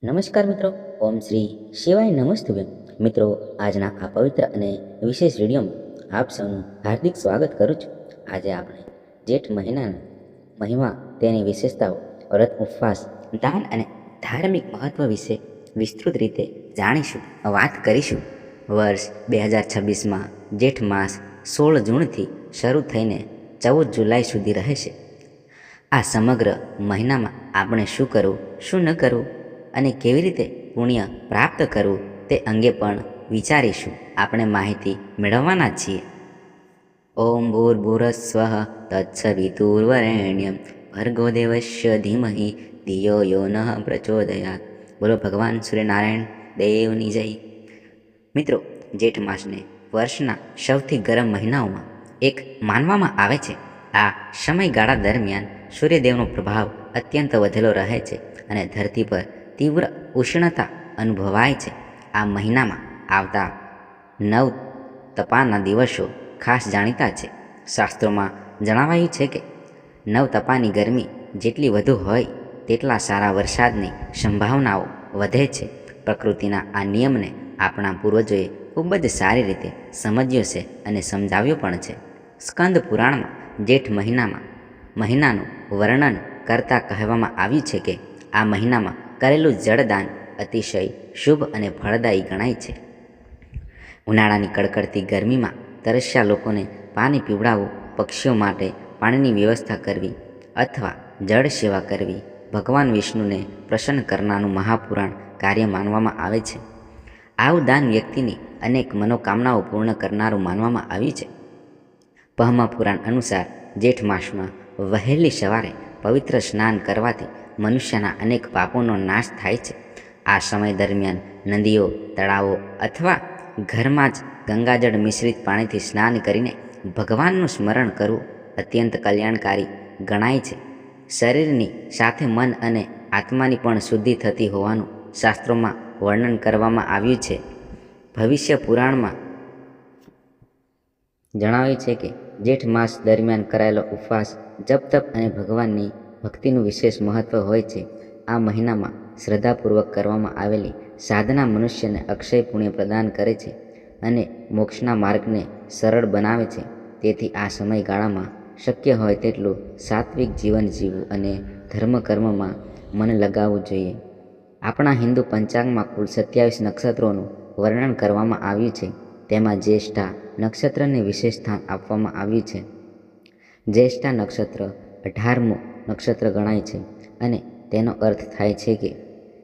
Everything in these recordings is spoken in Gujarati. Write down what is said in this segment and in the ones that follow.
નમસ્કાર મિત્રો, ઓમ શ્રી શિવાય નમસ્તુભ્યમ. મિત્રો, આજના આ પવિત્ર અને વિશેષ વિડીયોમાં આપ સૌનું હાર્દિક સ્વાગત કરું છું. આજે આપણે જેઠ મહિનાના મહિમા, તેની વિશેષતાઓ, વ્રત ઉપવાસ, દાન અને ધાર્મિક મહત્વ વિશે વિસ્તૃત રીતે જાણીશું, વાત કરીશું. વર્ષ 2026માં જેઠ માસ 16 જૂનથી શરૂ થઈને 14 જુલાઈ સુધી રહેશે. આ સમગ્ર મહિનામાં આપણે શું કરવું, શું ન કરવું અને કેવી રીતે પુણ્ય પ્રાપ્ત કરવું તે અંગે પણ વિચારીશું. આપણે માહિતી મેળવવાના છીએ. ઓમ ભૂર્ભુવસ્સઃ તત્સવિતુર્વરેણ્યમ ભર્ગો દેવસ્ય ધીમહિ ધિયો યો નઃ પ્રચોદયાત. બોલો ભગવાન સૂર્યનારાયણ દેવની જય. મિત્રો, જેઠ માસને વર્ષના સૌથી ગરમ મહિનાઓમાં એક માનવામાં આવે છે. આ સમયગાળા દરમિયાન સૂર્યદેવનો પ્રભાવ અત્યંત વધેલો રહે છે અને ધરતી પર તીવ્ર ઉષ્ણતા અનુભવાય છે. આ મહિનામાં આવતા 9 તપાના દિવસો ખાસ જાણીતા છે. શાસ્ત્રોમાં જણાવાયું છે કે 9 તપાની ગરમી જેટલી વધુ હોય તેટલા સારા વરસાદની સંભાવનાઓ વધે છે. પ્રકૃતિના આ નિયમને આપણા પૂર્વજોએ ખૂબ જ સારી રીતે સમજ્યો છે અને સમજાવ્યો પણ છે. સ્કંદ પુરાણમાં જેઠ મહિનાનું વર્ણન કરતાં કહેવામાં આવ્યું છે કે આ મહિનામાં કરેલું જળદાન અતિશય શુભ અને ફળદાયી ગણાય છે. ઉનાળાની કડકડતી ગરમીમાં તરસ્યા લોકોને પાણી પીવડાવવું, પક્ષીઓ માટે પાણીની વ્યવસ્થા કરવી અથવા જળ સેવા કરવી ભગવાન વિષ્ણુને પ્રસન્ન કરનારું મહાપુરાણ કાર્ય માનવામાં આવે છે. આવું દાન વ્યક્તિની અનેક મનોકામનાઓ પૂર્ણ કરનારું માનવામાં આવ્યું છે. પહ્મ પુરાણ અનુસાર જેઠ માસમાં વહેલી સવારે પવિત્ર સ્નાન કરવાથી મનુષ્યના અનેક પાપોનો નાશ થાય છે. આ સમય દરમિયાન નદીઓ, તળાવો અથવા ઘરમાં જ ગંગાજળ મિશ્રિત પાણીથી સ્નાન કરીને ભગવાનનું સ્મરણ કરવું અત્યંત કલ્યાણકારી ગણાય છે. શરીરની સાથે મન અને આત્માની પણ શુદ્ધિ થતી હોવાનું શાસ્ત્રોમાં વર્ણન કરવામાં આવ્યું છે. ભવિષ્ય પુરાણમાં જણાવે છે કે જેઠ માસ દરમિયાન કરાયેલો ઉપવાસ, જપ તપ અને ભગવાનની ભક્તિનું વિશેષ મહત્વ હોય છે. આ મહિનામાં શ્રદ્ધાપૂર્વક કરવામાં આવેલી સાધના મનુષ્યને અક્ષય પુણ્ય પ્રદાન કરે છે અને મોક્ષના માર્ગને સરળ બનાવે છે. તેથી આ સમયગાળામાં શક્ય હોય તેટલું સાત્વિક જીવન જીવવું અને ધર્મ કર્મમાં મન લગાવવું જોઈએ. આપણા હિન્દુ પંચાંગમાં કુલ 27 નક્ષત્રોનું વર્ણન કરવામાં આવ્યું છે. તેમાં જ્યેષ્ઠા નક્ષત્રને વિશેષ સ્થાન આપવામાં આવ્યું છે. જ્યેષ્ઠા નક્ષત્ર 18મું નક્ષત્ર ગણાય છે અને તેનો અર્થ થાય છે કે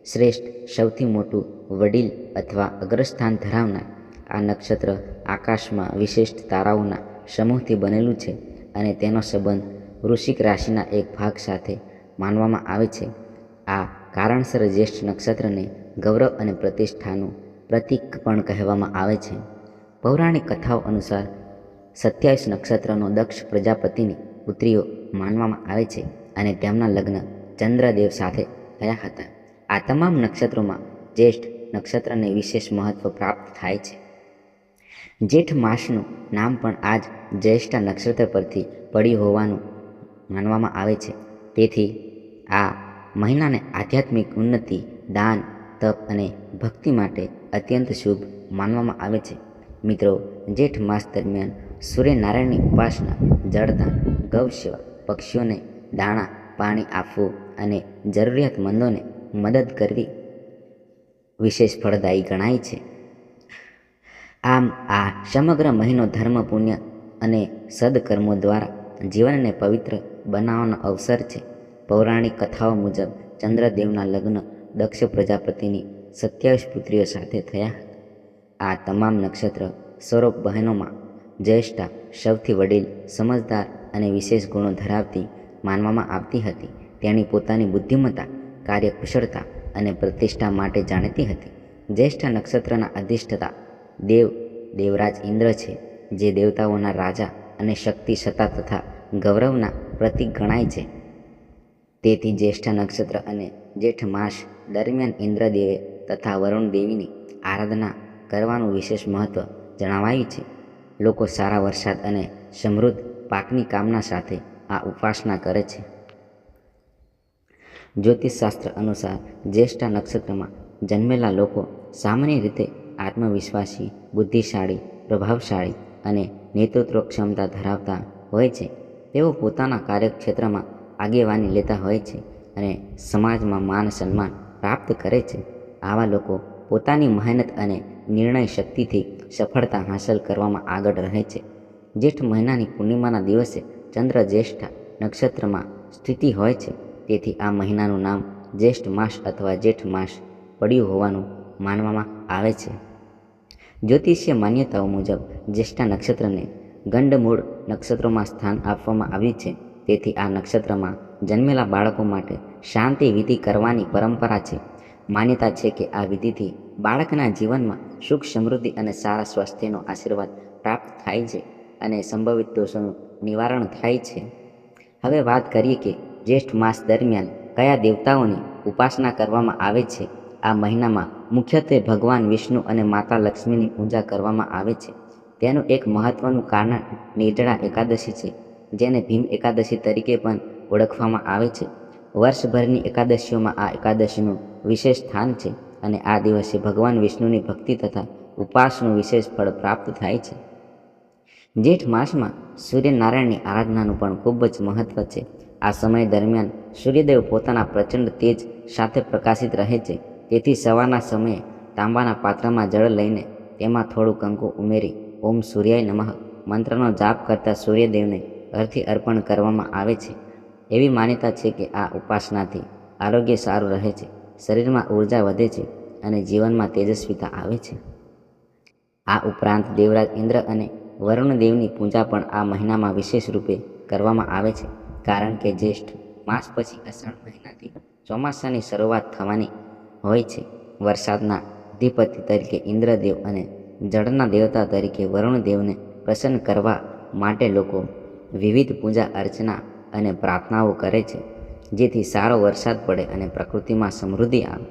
શ્રેષ્ઠ, સૌથી મોટું, વડીલ અથવા અગ્રસ્થાન ધરાવનાર. આ નક્ષત્ર આકાશમાં વિશિષ્ટ તારાઓના સમૂહથી બનેલું છે અને તેનો સંબંધ વૃશ્ચિક રાશિના એક ભાગ સાથે માનવામાં આવે છે. આ કારણસર જ્યેષ્ઠ નક્ષત્રને ગૌરવ અને પ્રતિષ્ઠાનું પ્રતીક પણ કહેવામાં આવે છે. પૌરાણિક કથાઓ અનુસાર 27 નક્ષત્રનો દક્ષ પ્રજાપતિની પુત્રીઓ માનવામાં આવે છે અને તેમના લગ્ન ચંદ્રદેવ સાથે થયા હતા. આ તમામ નક્ષત્રોમાં જ્યેષ્ઠ નક્ષત્રને વિશેષ મહત્વ પ્રાપ્ત થાય છે. જેઠ માસનું નામ પણ આ જ જ્યેષ્ઠા નક્ષત્ર પરથી પડ્યું હોવાનું માનવામાં આવે છે. તેથી આ મહિનાને આધ્યાત્મિક ઉન્નતિ, દાન, તપ અને ભક્તિ માટે અત્યંત શુભ માનવામાં આવે છે. મિત્રો, જેઠ માસ દરમિયાન સૂર્યનારાયણની ઉપાસના, જળદાન, ગૌ સેવા, પક્ષીઓને દાણા પાણી આપવું અને જરૂરિયાતમંદોને મદદ કરવી વિશેષ ફળદાયી ગણાય છે. આમ આ સમગ્ર મહિનો ધર્મ, પુણ્ય અને સદકર્મો દ્વારા જીવનને પવિત્ર બનાવવાનો અવસર છે. પૌરાણિક કથાઓ મુજબ ચંદ્રદેવના લગ્ન દક્ષ પ્રજાપતિની 27 પુત્રીઓ સાથે થયા હતા. આ તમામ નક્ષત્ર સ્વરૂપ બહેનોમાં જ્યેષ્ઠા સૌથી વડીલ, સમજદાર અને વિશેષ ગુણો ધરાવતી માનવામાં આવતી હતી. તેણી પોતાની બુદ્ધિમત્તા, કાર્યકુશળતા અને પ્રતિષ્ઠા માટે જાણીતી હતી. જ્યેષ્ઠા નક્ષત્રના અધિષ્ઠતા દેવરાજ ઇન્દ્ર છે, જે દેવતાઓના રાજા અને શક્તિ, સત્તા તથા ગૌરવના પ્રતીક ગણાય છે. તેથી જ્યેષ્ઠા નક્ષત્ર અને જેઠ માસ દરમિયાન ઇન્દ્રદેવ તથા વરુણ દેવીની આરાધના કરવાનું વિશેષ મહત્વ જણાવાયું છે. લોકો સારા વરસાદ અને સમૃદ્ધ પાકની કામના સાથે આ ઉપાસના કરે છે. જ્યોતિષશાસ્ત્ર અનુસાર જ્યેષ્ઠા નક્ષત્રમાં જન્મેલા લોકો સામાન્ય રીતે આત્મવિશ્વાસી, બુદ્ધિશાળી, પ્રભાવશાળી અને નેતૃત્વ ક્ષમતા ધરાવતા હોય છે. તેઓ પોતાના કાર્યક્ષેત્રમાં આગેવાની લેતા હોય છે અને સમાજમાં માન સન્માન પ્રાપ્ત કરે છે. આવા લોકો પોતાની મહેનત અને નિર્ણય શક્તિથી સફળતા હાંસલ કરવામાં આગળ રહે છે. જેઠ મહિનાની પૂર્ણિમાના દિવસે ચંદ્ર જ્યેષ્ઠા નક્ષત્રમાં સ્થિતિ હોય છે, તેથી આ મહિનાનું નામ જ્યેષ્ઠ માસ અથવા જેઠ માસ પડ્યું હોવાનું માનવામાં આવે છે. જ્યોતિષીય માન્યતાઓ મુજબ જ્યેષ્ઠા નક્ષત્રને ગંડમૂળ નક્ષત્રોમાં સ્થાન આપવામાં આવ્યું છે. તેથી આ નક્ષત્રમાં જન્મેલા બાળકો માટે શાંતિ વિધિ કરવાની પરંપરા છે. માન્યતા છે કે આ વિધિથી બાળકના જીવનમાં સુખ, સમૃદ્ધિ અને સારા સ્વાસ્થ્યનો આશીર્વાદ પ્રાપ્ત થાય છે અને સંભવિત દોષોનું નિવારણ થાય છે. હવે વાત કરીએ કે જ્યેષ્ઠ માસ દરમિયાન કયા દેવતાઓની ઉપાસના કરવામાં આવે છે. આ મહિનામાં મુખ્યત્વે ભગવાન વિષ્ણુ અને માતા લક્ષ્મીની પૂજા કરવામાં આવે છે. તેનું એક મહત્વનું કારણ નિર્જળા એકાદશી છે, જેને ભીમ એકાદશી તરીકે પણ ઓળખવામાં આવે છે. વર્ષભરની એકાદશીઓમાં આ એકાદશીનું વિશેષ સ્થાન છે અને આ દિવસે ભગવાન વિષ્ણુની ભક્તિ તથા ઉપવાસનું વિશેષ ફળ પ્રાપ્ત થાય છે. જેઠ માસમાં સૂર્યનારાયણની આરાધનાનું પણ ખૂબ જ મહત્વ છે. આ સમય દરમિયાન સૂર્યદેવ પોતાના પ્રચંડ તેજ સાથે પ્રકાશિત રહે છે. તેથી સવારના સમયે તાંબાના પાત્રમાં જળ લઈને તેમાં થોડું કંકુ ઉમેરી ઓમ સૂર્યાય નમઃ મંત્રનો જાપ કરતા સૂર્યદેવને અર્થી અર્પણ કરવામાં આવે છે. એવી માન્યતા છે કે આ ઉપાસનાથી આરોગ્ય સારું રહે છે, શરીરમાં ઉર્જા વધે છે અને જીવનમાં તેજસ્વીતા આવે છે. આ ઉપરાંત દેવરાજ ઇન્દ્ર અને વરુણ દેવની પૂજા પણ આ મહિનામાં વિશેષ રૂપે કરવામાં આવે છે, કારણ કે જ્યેષ્ઠ માસ પછી અષાઢ મહિનાથી ચોમાસાની શરૂઆત થવાની હોય છે. વરસાદના અધિપતિ તરીકે ઇન્દ્રદેવ અને જળના દેવતા તરીકે વરુણ દેવને પ્રસન્ન કરવા માટે લોકો વિવિધ પૂજા અર્ચના અને પ્રાર્થનાઓ કરે છે, જેથી સારો વરસાદ પડે અને પ્રકૃતિમાં સમૃદ્ધિ આવે.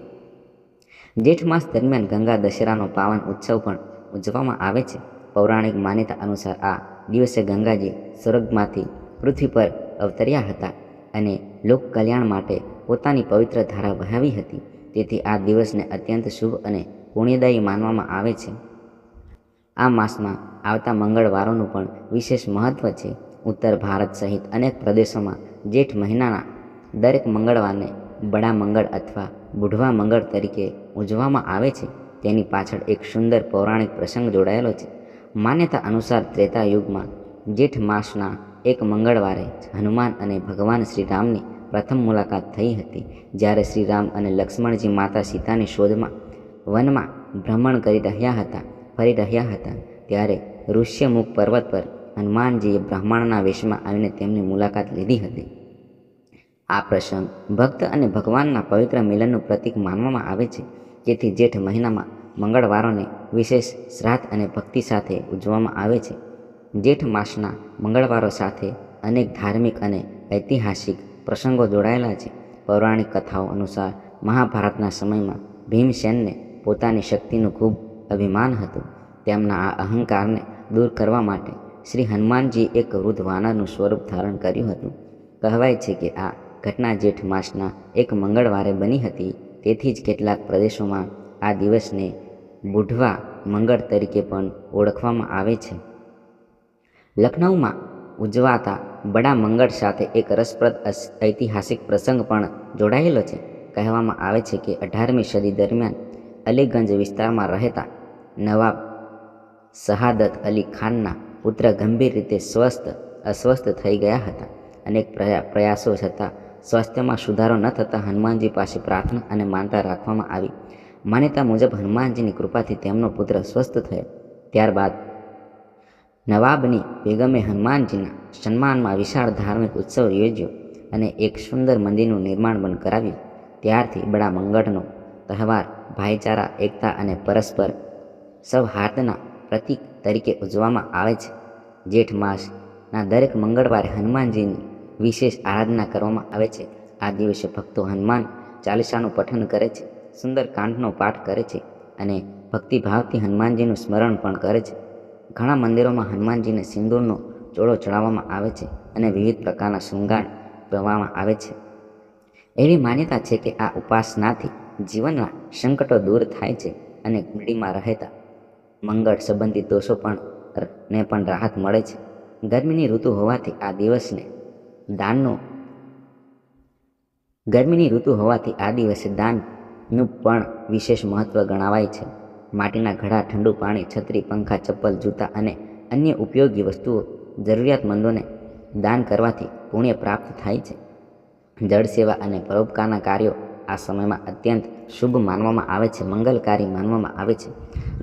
જેઠ માસ દરમિયાન ગંગા દશેરાનો પાવન ઉત્સવ પણ ઉજવવામાં આવે છે. પૌરાણિક માન્યતા અનુસાર આ દિવસે ગંગાજી સ્વર્ગમાંથી પૃથ્વી પર અવતર્યા હતા અને લોક કલ્યાણ માટે પોતાની પવિત્ર ધારા વહાવી હતી. તેથી આ દિવસને અત્યંત શુભ અને પુણ્યદાયી માનવામાં આવે છે. આ માસમાં આવતા મંગળવારોનું પણ વિશેષ મહત્વ છે. ઉત્તર ભારત સહિત અનેક પ્રદેશોમાં જેઠ મહિનાના દરેક મંગળવારને બડા મંગળ અથવા બુઢવા મંગળ તરીકે ઉજવવામાં આવે છે. તેની પાછળ એક સુંદર પૌરાણિક પ્રસંગ જોડાયેલો છે. માન્યતા અનુસાર ત્રેતા યુગમાં જેઠ માસના એક મંગળવારે હનુમાન અને ભગવાન શ્રીરામની પ્રથમ મુલાકાત થઈ હતી. જ્યારે શ્રીરામ અને લક્ષ્મણજી માતા સીતાની શોધમાં વનમાં ભ્રમણ ફરી રહ્યા હતા, ત્યારે ઋષ્યમુખ પર્વત પર હનુમાનજીએ બ્રાહ્મણના વેશમાં આવીને તેમની મુલાકાત લીધી હતી. આ પ્રસંગ ભક્ત અને ભગવાનના પવિત્ર મિલનનું પ્રતીક માનવામાં આવે છે. જેથી જેઠ મહિનામાં મંગળવારોને વિશેષ શ્રાદ્ધ અને ભક્તિ સાથે ઉજવવામાં આવે છે. જેઠ માસના મંગળવારો સાથે અનેક ધાર્મિક અને ઐતિહાસિક પ્રસંગો જોડાયેલા છે. પૌરાણિક કથાઓ અનુસાર મહાભારતના સમયમાં ભીમસેનને પોતાની શક્તિનું ખૂબ અભિમાન હતું. તેમના આ અહંકારને દૂર કરવા માટે શ્રી હનુમાનજીએ એક વૃદ્ધ વાનરનું સ્વરૂપ ધારણ કર્યું હતું. કહેવાય છે કે આ ઘટના જેઠ માસના એક મંગળવારે બની હતી. તેથી જ કેટલાક પ્રદેશોમાં આ દિવસને બુઢવા મંગળ તરીકે પણ ઓળખવામાં આવે છે. લખનૌમાં ઉજવાતા બડા મંગળ સાથે એક રસપ્રદ ઐતિહાસિક પ્રસંગ પણ જોડાયેલો છે. કહેવામાં આવે છે કે 18મી સદી દરમિયાન અલીગંજ વિસ્તારમાં રહેતા નવાબ શહાદત અલી ખાનના પુત્ર ગંભીર રીતે અસ્વસ્થ થઈ ગયા હતા. અનેક પ્રયાસો છતાં સ્વાસ્થ્યમાં સુધારો ન થતાં હનુમાનજી પાસે પ્રાર્થના અને માનતા રાખવામાં આવી. માન્યતા મુજબ હનુમાનજીની કૃપાથી તેમનો પુત્ર સ્વસ્થ થયો. ત્યારબાદ નવાબની બેગમે હનુમાનજીના સન્માનમાં વિશાળ ધાર્મિક ઉત્સવ યોજ્યો અને એક સુંદર મંદિરનું નિર્માણ પણ કરાવ્યું. ત્યારથી બડા મંગળનો તહેવાર ભાઈચારા, એકતા અને પરસ્પર સૌહાર્દના પ્રતીક તરીકે ઉજવવામાં આવે છે. જેઠ માસના દરેક મંગળવારે હનુમાનજીની વિશેષ આરાધના કરવામાં આવે છે. આ દિવસે ભક્તો હનુમાન ચાલીસાનું પઠન કરે છે, સુંદરકાંડનો પાઠ કરે છે અને ભક્તિભાવથી હનુમાનજીનું સ્મરણ પણ કરે છે. ઘણા મંદિરોમાં હનુમાનજીને સિંદૂરનો ચોળો ચડાવવામાં આવે છે અને વિવિધ પ્રકારના શૃંગાર કરવામાં આવે છે. એવી માન્યતા છે કે આ ઉપાસનાથી જીવનના સંકટો દૂર થાય છે અને કુંડળીમાં રહેતા મંગળ સંબંધિત દોષો પણ રાહત મળે છે. ગરમીની ઋતુ હોવાથી આ દિવસને દાનનું પણ વિશેષ મહત્વ ગણાવાય છે. માટીના ઘડા, ઠંડુ પાણી, છત્રી, પંખા, ચપ્પલ, જૂતા અને અન્ય ઉપયોગી વસ્તુઓ જરૂરિયાતમંદોને દાન કરવાથી પુણ્ય પ્રાપ્ત થાય છે. જળ સેવા અને પરોપકારના કાર્યો આ સમયમાં અત્યંત શુભ માનવામાં આવે છે, મંગલકારી માનવામાં આવે છે.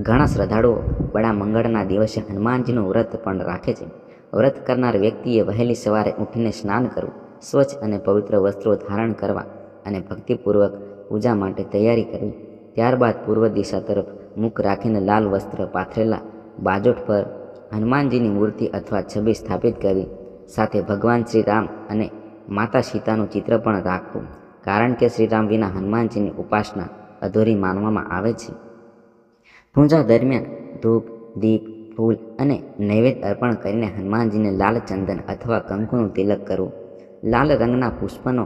ઘણા શ્રદ્ધાળુઓ બડા મંગળના દિવસે હનુમાનજીનું વ્રત પણ રાખે છે. વ્રત કરનાર વ્યક્તિએ વહેલી સવારે ઉઠીને સ્નાન કરવું, સ્વચ્છ અને પવિત્ર વસ્ત્રો ધારણ કરવા અને ભક્તિપૂર્વક પૂજા માટે તૈયારી કરવી. ત્યારબાદ પૂર્વ દિશા તરફ મુખ રાખીને લાલ વસ્ત્ર પાથરેલા બાજોઠ પર હનુમાનજીની મૂર્તિ અથવા છબી સ્થાપિત કરવી. સાથે ભગવાન શ્રી રામ અને માતા સીતાનું ચિત્ર પણ રાખવું, કારણ કે શ્રી રામ વિના હનુમાનજીની ઉપાસના અધૂરી માનવામાં આવે છે. પૂજા દરમિયાન ધૂપ, દીપ, ફૂલ અને નૈવેદ્ય અર્પણ કરીને હનુમાનજીને લાલ ચંદન અથવા કંકુનું તિલક કરવું, લાલ રંગના પુષ્પનો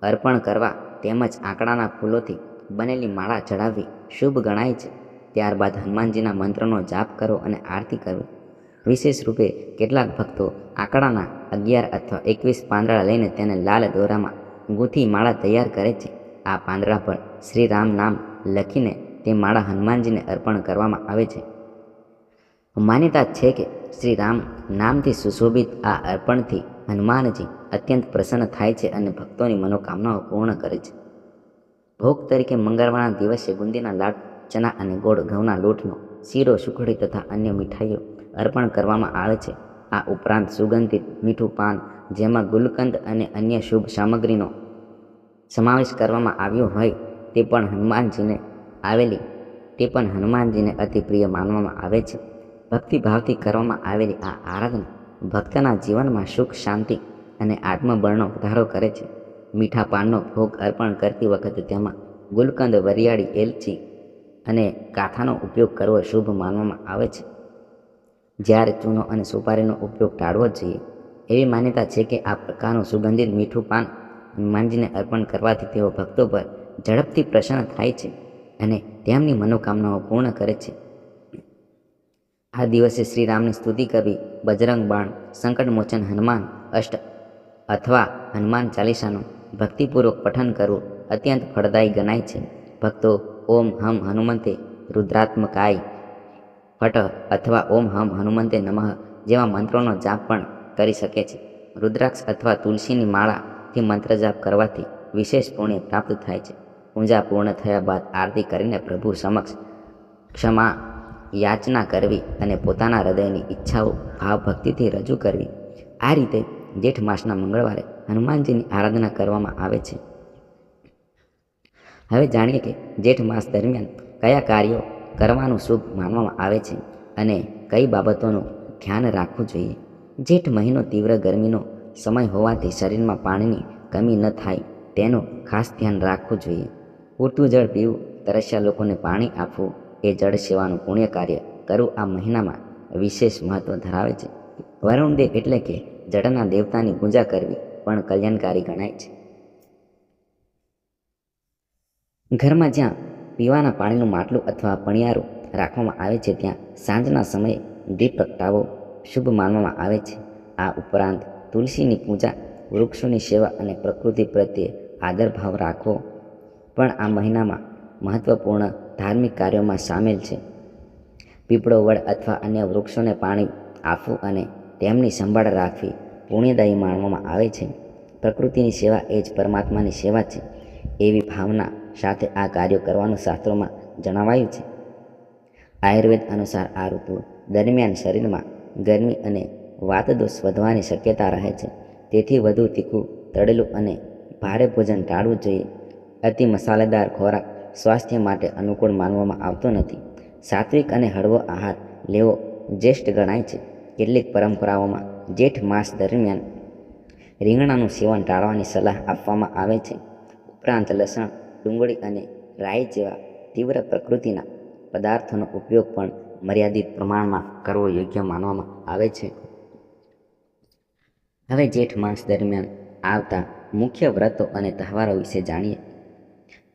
અર્પણ કરવા તેમજ આંકડાના ફૂલોથી બનેલી માળા ચડાવવી શુભ ગણાય છે. ત્યારબાદ હનુમાનજીના મંત્રનો જાપ કરવો અને આરતી કરવી. વિશેષ રૂપે કેટલાક ભક્તો આંકડાના 11 અથવા 21 પાંદડા લઈને તેને લાલ દોરામાં ગૂંથી માળા તૈયાર કરે છે. આ પાંદડા પર શ્રી રામ નામ લખીને તે માળા હનુમાનજીને અર્પણ કરવામાં આવે છે. માન્યતા છે કે શ્રી રામ નામથી સુશોભિત આ અર્પણથી હનુમાનજી અત્યંત પ્રસન્ન થાય છે અને ભક્તોની મનોકામનાઓ પૂર્ણ કરે છે. ભોગ તરીકે મંગળવારના દિવસે બુંદીના લાડુ, ચણા અને ગોળ, ઘઉંના લોટનો શીરો, સુખડી તથા અન્ય મીઠાઈઓ અર્પણ કરવામાં આવે છે. આ ઉપરાંત સુગંધિત મીઠું પાન, જેમાં ગુલકંદ અને અન્ય શુભ સામગ્રીનો સમાવેશ કરવામાં આવ્યો હોય તે પણ હનુમાનજીને અતિ પ્રિય માનવામાં આવે છે. ભક્તિભાવથી કરવામાં આવેલી આ આરાધના ભક્તના જીવનમાં સુખ, શાંતિ અને આત્મબળનો વધારો કરે છે. મીઠા પાનનો ભોગ અર્પણ કરતી વખતે તેમાં ગુલકંદ, વરિયાળી, એલચી અને કાથાનો ઉપયોગ કરવો શુભ માનવામાં આવે છે, જ્યારે ચૂનો અને સુપારીનો ઉપયોગ ટાળવો જોઈએ. એવી માન્યતા છે કે આ પ્રકારનું સુગંધિત મીઠું પાન હનુમાનજીને અર્પણ કરવાથી તેઓ ભક્તો પર ઝડપથી પ્રસન્ન થાય છે અને તેમની મનોકામનાઓ પૂર્ણ કરે છે. આ દિવસે શ્રી રામની સ્તુતિ કરવી, બજરંગ બાણ, સંકટમોચન હનુમાન અષ્ટ અથવા હનુમાન ચાલીસાનું ભક્તિપૂર્વક પઠન કરવું અત્યંત ફળદાયી ગણાય છે. ભક્તો ઓમ હમ હનુમંતે રુદ્રાત્મકાય ફટ અથવા ઓમ હમ હનુમંતે નમઃ જેવા મંત્રોનો જાપ પણ કરી શકે છે. રુદ્રાક્ષ અથવા તુલસીની માળાથી મંત્ર જાપ કરવાથી વિશેષ પુણ્ય પ્રાપ્ત થાય છે. પૂજા પૂર્ણ થયા બાદ આરતી કરીને પ્રભુ સમક્ષ ક્ષમા યાચના કરવી અને પોતાના હૃદયની ઈચ્છાઓ ભાવભક્તિથી રજૂ કરવી. આ રીતે જેઠ માસના મંગળવારે હનુમાનજીની આરાધના કરવામાં આવે છે. હવે જાણીએ કે જેઠ માસ દરમિયાન કયા કાર્યો કરવાનું શુભ માનવામાં આવે છે અને કઈ બાબતોનું ધ્યાન રાખવું જોઈએ. જેઠ મહિનો તીવ્ર ગરમીનો સમય હોવાથી શરીરમાં પાણીની કમી ન થાય તેનું ખાસ ધ્યાન રાખવું જોઈએ. પૂરતું જળ પીવું, તરસ્યા લોકોને પાણી આપવું એ જળ સેવાનું પુણ્ય કાર્ય કરવું આ મહિનામાં વિશેષ મહત્વ ધરાવે છે. વરુણદેવ એટલે કે જળના દેવતાની પૂજા કરવી પણ કલ્યાણકારી ગણાય છે. ઘરમાં જ્યાં પીવાના પાણીનું માટલું અથવા પણિયારું રાખવામાં આવે છે ત્યાં સાંજના સમયે દીપ પ્રગટાવવો શુભ માનવામાં આવે છે. આ ઉપરાંત તુલસીની પૂજા, વૃક્ષોની સેવા અને પ્રકૃતિ પ્રત્યે આદરભાવ રાખવો પણ આ મહિનામાં મહત્વપૂર્ણ ધાર્મિક કાર્યોમાં સામેલ છે. પીપળો, વડ અથવા અન્ય વૃક્ષોને પાણી આપવું અને તેમની સંભાળ રાખવી પુણ્યદાયી માનવામાં આવે છે. પ્રકૃતિની સેવા એ જ પરમાત્માની સેવા છે એવી ભાવના સાથે આ કાર્યો કરવાનું શાસ્ત્રોમાં જણાવાયું છે. આયુર્વેદ અનુસાર આ ઋતુ દરમિયાન શરીરમાં ગરમી અને વાતદોષ વધવાની શક્યતા રહે છે. તેથી વધુ તીખું, તળેલું અને ભારે ભોજન ટાળવું જોઈએ. અતિ મસાલેદાર ખોરાક સ્વાસ્થ્ય માટે અનુકૂળ માનવામાં આવતો નથી. સાત્વિક અને હળવો આહાર લેવો શ્રેષ્ઠ ગણાય છે. કેટલીક પરંપરાઓમાં જેઠ માસ દરમિયાન રીંગણાનું સેવન ટાળવાની સલાહ આપવામાં આવે છે. ઉપરાંત લસણ, ડુંગળી અને રાઈ જેવા તીવ્ર પ્રકૃતિના પદાર્થોનો ઉપયોગ પણ મર્યાદિત પ્રમાણમાં કરવો યોગ્ય માનવામાં આવે છે. હવે જેઠ માસ દરમિયાન આવતા મુખ્ય વ્રતો અને તહેવારો વિશે જાણીએ.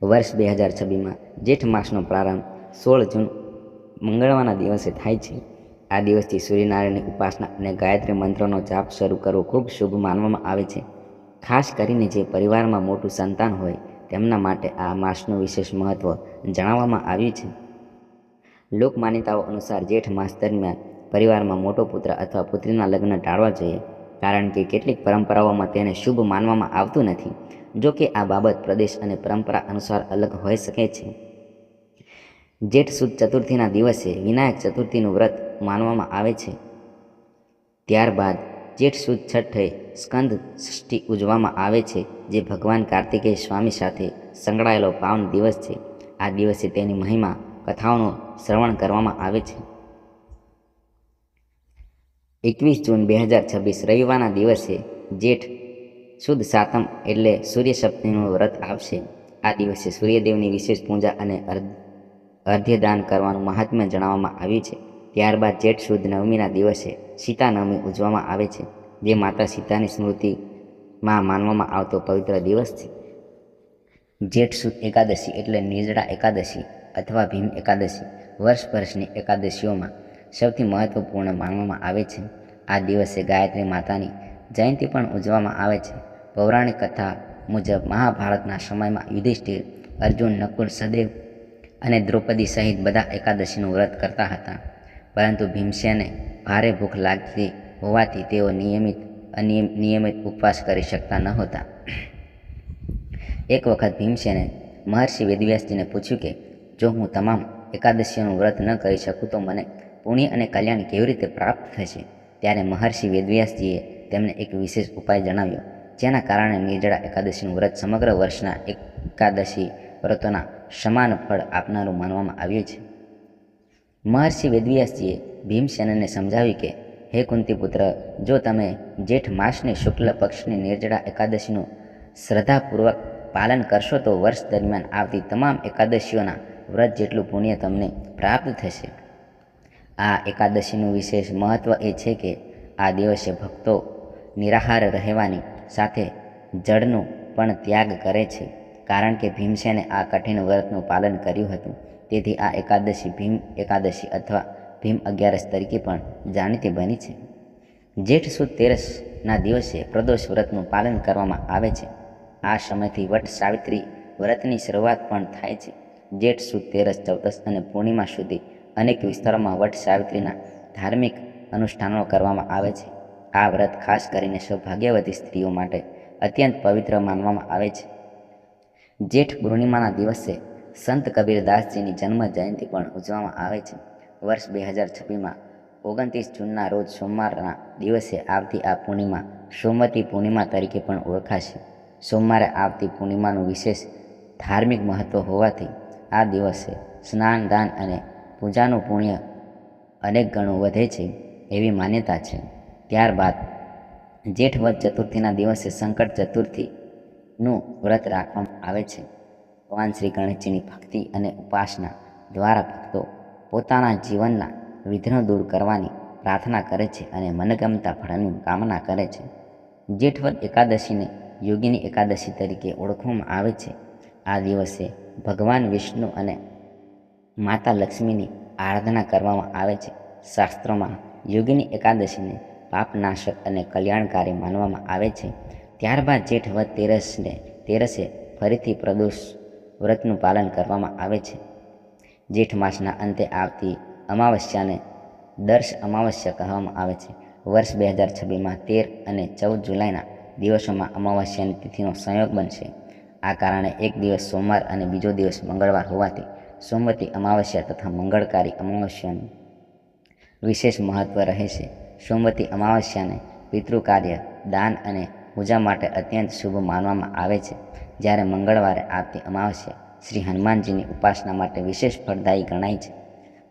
વર્ષ 2026માં જેઠ માસનો પ્રારંભ 16 જૂન મંગળવારના દિવસે થાય છે. આ દિવસથી સૂર્યનારાયણની ઉપાસના અને ગાયત્રી મંત્રનો જાપ શરૂ કરવો ખૂબ શુભ માનવામાં આવે છે. ખાસ કરીને જે પરિવારમાં મોટું સંતાન હોય તેમના માટે આ માસનું વિશેષ મહત્ત્વ જણાવવામાં આવ્યું છે. લોકમાન્યતાઓ અનુસાર જેઠ માસ દરમિયાન પરિવારમાં મોટો પુત્ર અથવા પુત્રીના લગ્ન ટાળવા જોઈએ, કારણ કે કેટલીક પરંપરાઓમાં તેને શુભ માનવામાં આવતું નથી. જો કે આ બાબત પ્રદેશ અને પરંપરા અનુસાર અલગ હોઈ શકે છે. જેઠ સુદ ચતુર્થીના દિવસે વિનાયક ચતુર્થીનું વ્રત માનવામાં આવે છે. ત્યારબાદ જેઠ સુદ છઠ્ઠે સ્કંદ ષષ્ઠી ઉજવવામાં આવે છે, જે ભગવાન કાર્તિકેય સ્વામી સાથે સંકળાયેલો પાવન દિવસ છે. આ દિવસે તેની મહિમા કથાઓનું શ્રવણ કરવામાં આવે છે. 21 જૂન 2026 રવિવારના દિવસે જેઠ સુદ સાતમ એટલે સૂર્ય સપ્તમીનું વ્રત આવશે. આ દિવસે સૂર્યદેવની વિશેષ પૂજા અને અર્ધ્યદાન કરવાનું મહાત્મ્ય જણાવવામાં આવ્યું છે. ત્યારબાદ જેઠ સુદ નવમીના દિવસે સીતા નવમી ઉજવવામાં આવે છે, જે માતા સીતાની સ્મૃતિમાં માનવામાં આવતો પવિત્ર દિવસ છે. જેઠ સુદ એકાદશી એટલે નિર્જળા એકાદશી અથવા ભીમ એકાદશી વર્ષની એકાદશીઓમાં સૌથી મહત્વપૂર્ણ માનવામાં આવે છે. આ દિવસે ગાયત્રી માતાની જયંતી પણ ઉજવવામાં આવે છે. પૌરાણિક કથા મુજબ મહાભારતના સમયમાં યુધિષ્ઠિર, અર્જુન, નકુલ, સહદેવ અને દ્રૌપદી સહિત બધા એકાદશીનું વ્રત કરતા હતા, પરંતુ ભીમસેને ભારે ભૂખ લાગતી હોવાથી તેઓ નિયમિત ઉપવાસ કરી શકતા નહોતા. એક વખત ભીમસેને મહર્ષિ વેદવ્યાસજીને પૂછ્યું કે જો હું તમામ એકાદશીઓનું વ્રત ન કરી શકું તો મને પુણ્ય અને કલ્યાણ કેવી રીતે પ્રાપ્ત થશે? ત્યારે મહર્ષિ વેદવ્યાસજીએ તેમને એક વિશેષ ઉપાય જણાવ્યો, જેના કારણે નિર્જળા એકાદશીનું વ્રત સમગ્ર વર્ષના એકાદશી વ્રતોના સમાન ફળ આપનારું માનવામાં આવ્યું છે. મહર્ષિ વેદવ્યાસજીએ ભીમસેનને સમજાવ્યું કે હે કુંતીપુત્ર, જો તમે જેઠ માસની શુક્લ પક્ષની નિર્જળા એકાદશીનું શ્રદ્ધાપૂર્વક પાલન કરશો તો વર્ષ દરમિયાન આવતી તમામ એકાદશીઓના વ્રત જેટલું પુણ્ય તમને પ્રાપ્ત થશે. આ એકાદશીનું વિશેષ મહત્ત્વ એ છે કે આ દિવસે ભક્તો નિરાહાર રહેવાની સાથે જળનું પણ ત્યાગ કરે છે, કારણ કે ભીમસેને આ કઠિન વ્રતનું પાલન કર્યું હતું. તેથી આ એકાદશી ભીમ એકાદશી અથવા ભીમ અગિયારસ તરીકે પણ જાણીતી બની છે. જેઠ સુદ તેરસના દિવસે પ્રદોષ વ્રતનું પાલન કરવામાં આવે છે. આ સમયથી વટ સાવિત્રી વ્રતની શરૂઆત પણ થાય છે. જેઠ સુદ તેરસ, ચૌદસ અને પૂર્ણિમા સુધી અનેક વિસ્તારોમાં વટ સાવિત્રીના ધાર્મિક અનુષ્ઠાનો કરવામાં આવે છે. આ વ્રત ખાસ કરીને સૌભાગ્યવતી સ્ત્રીઓ માટે અત્યંત પવિત્ર માનવામાં આવે છે. જેઠ પૂર્ણિમાના દિવસે સંત કબીરદાસજીની જન્મ જયંતિ પણ ઉજવવામાં આવે છે. વર્ષ 2026માં 29 જૂનના રોજ સોમવારના દિવસે આવતી આ પૂર્ણિમા સોમવતી પૂર્ણિમા તરીકે પણ ઓળખાશે. સોમવારે આવતી પૂર્ણિમાનું વિશેષ ધાર્મિક મહત્ત્વ હોવાથી આ દિવસે સ્નાન, દાન અને પૂજાનું પુણ્ય અનેક ગણું વધે છે એવી માન્યતા છે. ત્યારબાદ જેઠ વદ ચતુર્થીના દિવસે સંકટ ચતુર્થીનું વ્રત રાખવામાં આવે છે. ભગવાન શ્રી ગણેશજીની ભક્તિ અને ઉપાસના દ્વારા ભક્તો પોતાના જીવનના વિઘ્નો દૂર કરવાની પ્રાર્થના કરે છે અને મનગમતા ફળની કામના કરે છે. જેઠવદ એકાદશીને યોગીની એકાદશી તરીકે ઓળખવામાં આવે છે. આ દિવસે ભગવાન વિષ્ણુ અને માતા લક્ષ્મીની આરાધના કરવામાં આવે છે. શાસ્ત્રોમાં યોગીની એકાદશીને પાપનાશક અને કલ્યાણકારી માનવામાં આવે છે. ત્યારબાદ જેઠ વદ તેરસે ફરીથી પ્રદોષ વ્રતનું પાલન કરવામાં આવે છે. જેઠ માસના અંતે આવતી અમાવસ્યાને દર્શ અમાવસ્યા કહેવામાં આવે છે. વર્ષ 2026માં 13 અને 14 જુલાઈના દિવસોમાં અમાવસ્યાની તિથિનો સંયોગ બનશે. આ કારણે એક દિવસ સોમવાર અને બીજો દિવસ મંગળવાર હોવાથી સોમવતી અમાવસ્યા તથા મંગળકારી અમાવસ્યાનું વિશેષ મહત્ત્વ રહેશે. સોમવતી અમાવસ્યાને પિતૃકાર્ય, દાન અને પૂજા માટે અત્યંત શુભ માનવામાં આવે છે, જ્યારે મંગળવારે આવતી અમાવસ્યા શ્રી હનુમાનજીની ઉપાસના માટે વિશેષ ફળદાયી ગણાય છે.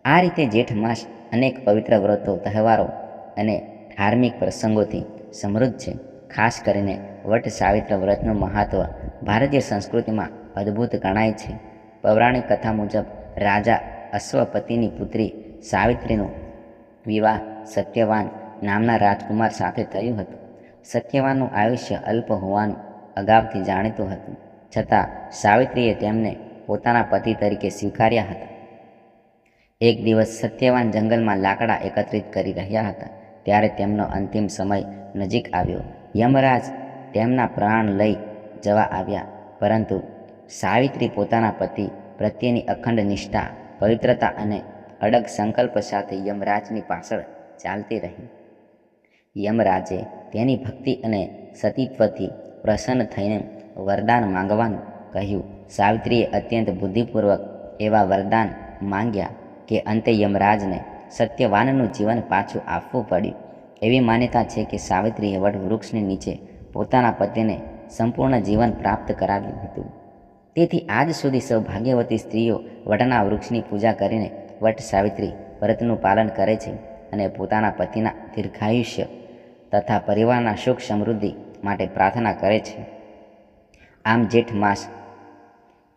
આ રીતે જેઠ માસ અનેક પવિત્ર વ્રતો, તહેવારો અને ધાર્મિક પ્રસંગોથી સમૃદ્ધ છે. ખાસ કરીને વટ સાવિત્ર વ્રતનું મહત્ત્વ ભારતીય સંસ્કૃતિમાં અદ્ભુત ગણાય છે. પૌરાણિક કથા મુજબ રાજા અશ્વપતિની પુત્રી સાવિત્રીનું વિવાહ સત્યવાન નામના રાજકુમાર સાથે થયું હતું. સત્યવાનનું આયુષ્ય અલ્પ હોવાનું અગાઉથી જાણીતું હતું, છતાં સાવિત્રીએ તેમને પોતાના પતિ તરીકે સ્વીકાર્યા હતા. એક દિવસ સત્યવાન જંગલમાં લાકડા એકત્રિત કરી રહ્યા હતા, ત્યારે તેમનો અંતિમ સમય નજીક આવ્યો. યમરાજ તેમના પ્રાણ લઈ જવા આવ્યા, પરંતુ સાવિત્રી પોતાના પતિ પ્રત્યેની અખંડ નિષ્ઠા, પવિત્રતા અને અડગ સંકલ્પ સાથે યમરાજની પાછળ ચાલતી રહી. યમરાજે તેની ભક્તિ અને સતીત્વથી પ્રસન્ન થઈને વરદાન માંગવાનું કહ્યું. સાવિત્રીએ અત્યંત બુદ્ધિપૂર્વક એવા વરદાન માંગ્યા કે અંતે યમરાજને સત્યવાનનું જીવન પાછું આપવું પડ્યું. એવી માન્યતા છે કે સાવિત્રીએ વટવૃક્ષની નીચે પોતાના પતિને સંપૂર્ણ જીવન પ્રાપ્ત કરાવ્યું હતું. તેથી આજ સુધી સૌભાગ્યવતી સ્ત્રીઓ વટના વૃક્ષની પૂજા કરીને વટ સાવિત્રી વ્રતનું પાલન કરે છે અને પોતાના પતિના દીર્ઘાયુષ્ય તથા પરિવારના સુખ સમૃદ્ધિ માટે પ્રાર્થના કરે છે. આમ જેઠ માસ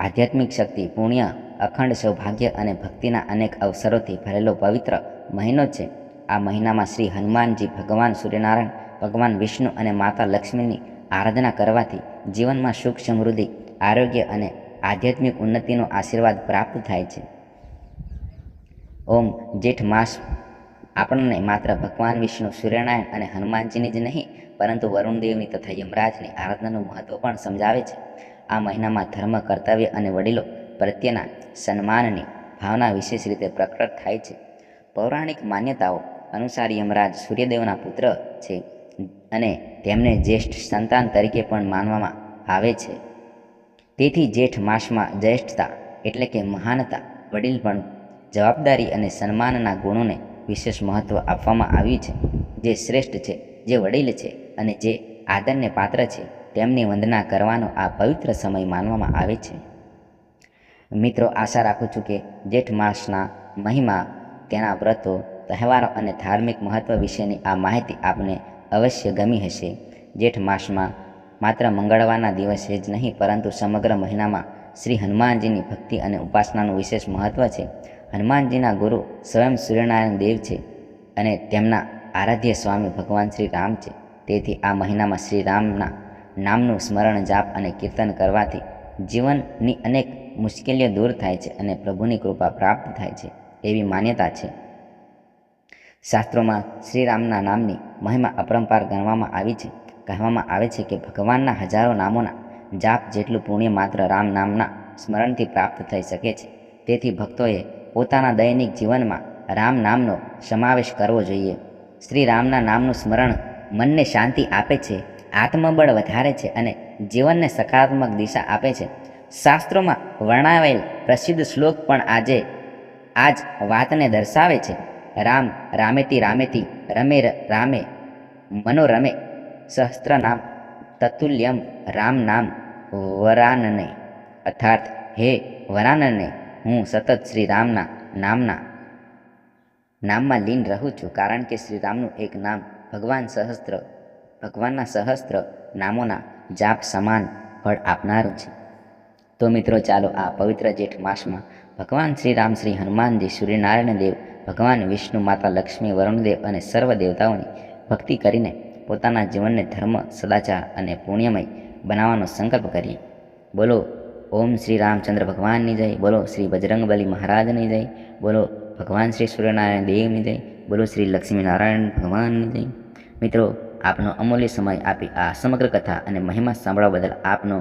આધ્યાત્મિક શક્તિ, પુણ્ય, અખંડ સૌભાગ્ય અને ભક્તિના અનેક અવસરોથી ભરેલો પવિત્ર મહિનો છે. આ મહિનામાં શ્રી હનુમાનજી, ભગવાન સૂર્યનારાયણ, ભગવાન વિષ્ણુ અને માતા લક્ષ્મીની આરાધના કરવાથી જીવનમાં સુખ સમૃદ્ધિ, આરોગ્ય અને આધ્યાત્મિક ઉન્નતિનો આશીર્વાદ પ્રાપ્ત થાય છે. ઓમ જેઠ માસ આપણને માત્ર ભગવાન વિષ્ણુ, સૂર્યનારાયણ અને હનુમાનજીની જ નહીં, પરંતુ વરુણદેવની તથા યમરાજની આરાધનાનું મહત્વ પણ સમજાવે છે. આ મહિનામાં ધર્મ, કર્તવ્ય અને વડીલો પ્રત્યેના સન્માનની ભાવના વિશેષ રીતે પ્રકટ થાય છે. પૌરાણિક માન્યતાઓ અનુસાર યમરાજ સૂર્યદેવના પુત્ર છે અને તેમને જ્યેષ્ઠ સંતાન તરીકે પણ માનવામાં આવે છે. તેથી જેઠ માસમાં જ્યેષ્ઠતા એટલે કે મહાનતા, વડીલપણું, જવાબદારી અને સન્માનના ગુણોને વિશેષ મહત્વ આપવામાં આવ્યું છે. જે શ્રેષ્ઠ છે, જે વડીલ છે અને જે આદરને પાત્ર છે, તેમની વંદના કરવાનો આ પવિત્ર સમય માનવામાં આવે છે. મિત્રો, આશા રાખું છું કે જેઠ માસના મહિમા, તેના વ્રતો, તહેવારો અને ધાર્મિક મહત્વ વિશેની આ માહિતી આપને અવશ્ય ગમી હશે. જેઠ માસમાં માત્ર મંગળવારના દિવસે જ નહીં, પરંતુ સમગ્ર મહિનામાં શ્રી હનુમાનજીની ભક્તિ અને ઉપાસનાનું વિશેષ મહત્વ છે. હનુમાનજીના ગુરુ સ્વયં સૂર્યનારાયણ દેવ છે અને તેમના આરાધ્ય સ્વામી ભગવાન શ્રી રામ છે. તેથી આ મહિનામાં શ્રી રામના નામનું સ્મરણ, જાપ અને કીર્તન કરવાથી જીવનની અનેક મુશ્કેલીઓ દૂર થાય છે અને પ્રભુની કૃપા પ્રાપ્ત થાય છે, એવી માન્યતા છે. શાસ્ત્રોમાં શ્રી રામના નામની મહિમા અપરંપાર ગણવામાં આવી છે. કહેવામાં આવે છે કે ભગવાનના હજારો નામોના જાપ જેટલું પુણ્ય માત્ર રામ નામના સ્મરણથી પ્રાપ્ત થઈ શકે છે. તેથી ભક્તોએ પોતાના દૈનિક જીવનમાં રામ નામનો સમાવેશ કરવો જોઈએ. શ્રી રામના નામનું સ્મરણ મનને શાંતિ આપે છે, આત્મબળ વધારે છે અને જીવનને સકારાત્મક દિશા આપે છે. શાસ્ત્રોમાં વર્ણવાયેલ પ્રસિદ્ધ શ્લોક પણ આ જ વાતને દર્શાવે છે. રામ રામેતિ રામેતિ રમે રામે મનોરમે સહસ્ત્રનામ તતુલ્યમ રામ નામ વરાનને. અર્થાત, હે વરાનને, હું સતત શ્રી રામના નામમાં લીન રહું છું, કારણ કે શ્રી રામનું એક નામ ભગવાનના સહસ્ત્ર નામોના જાપ સમાન ફળ આપનારું છે. તો મિત્રો, ચાલો આ પવિત્ર જેઠ માસમાં ભગવાન શ્રી રામ, શ્રી હનુમાનજી, સૂર્યનારાયણ દેવ, ભગવાન વિષ્ણુ, માતા લક્ષ્મી, વરુણદેવ અને સર્વ દેવતાઓની ભક્તિ કરીને પોતાના જીવનને ધર્મ, સદાચાર અને પુણ્યમય બનાવવાનો સંકલ્પ કરીએ. બોલો ઓમ શ્રી રામચંદ્ર ભગવાનની જય, બોલો શ્રી બજરંગબલી મહારાજની જય, બોલો ભગવાન શ્રી સૂર્યનારાયણ દેવની જય, બોલો શ્રી લક્ષ્મીનારાયણ ભગવાનની જય. મિત્રો, આપનો અમૂલ્ય સમય આપી આ સમગ્ર કથા અને મહિમા સાંભળવા બદલ આપનો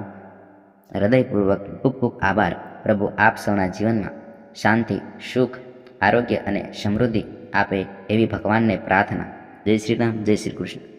હૃદયપૂર્વક ખૂબ ખૂબ આભાર. પ્રભુ આપ સૌના જીવનમાં શાંતિ, સુખ, આરોગ્ય અને સમૃદ્ધિ આપે એવી ભગવાનને પ્રાર્થના. જય શ્રી રામ, જય શ્રી કૃષ્ણ.